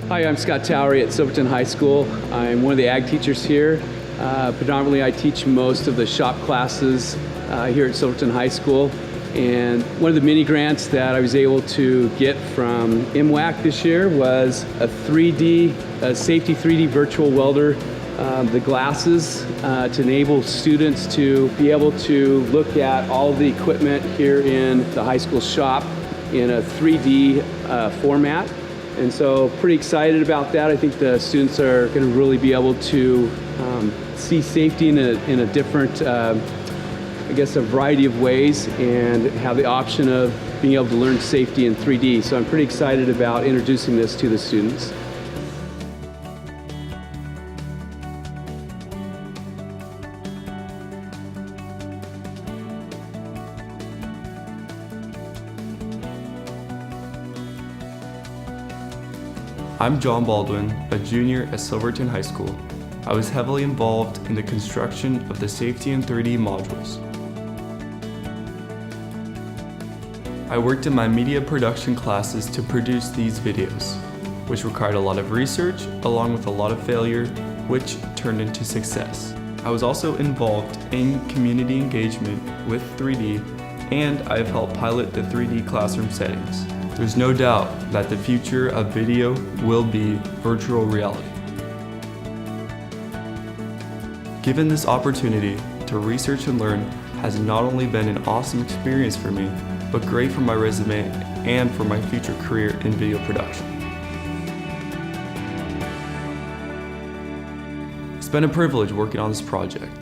Hi, I'm Scott Towery at Silverton High School. I'm one of the ag teachers here. Predominantly I teach most of the shop classes here at Silverton High School. And one of the mini grants that I was able to get from MWEC this year was a safety 3D virtual welder, the glasses to enable students to be able to look at all of the equipment here in the high school shop in a 3D format. And so pretty excited about that. I think the students are going to really be able to see safety in a different, I guess, a variety of ways, and have the option of being able to learn safety in 3D. So I'm pretty excited about introducing this to the students. I'm JohnyBaldman, a junior at Silverton High School. I was heavily involved in the construction of the Safety in 3D modules. I worked in my media production classes to produce these videos, which required a lot of research along with a lot of failure, which turned into success. I was also involved in community engagement with 3D, and I've helped pilot the 3D classroom settings. There's no doubt that the future of video will be virtual reality. Given this opportunity to research and learn has not only been an awesome experience for me, but great for my resume and for my future career in video production. It's been a privilege working on this project.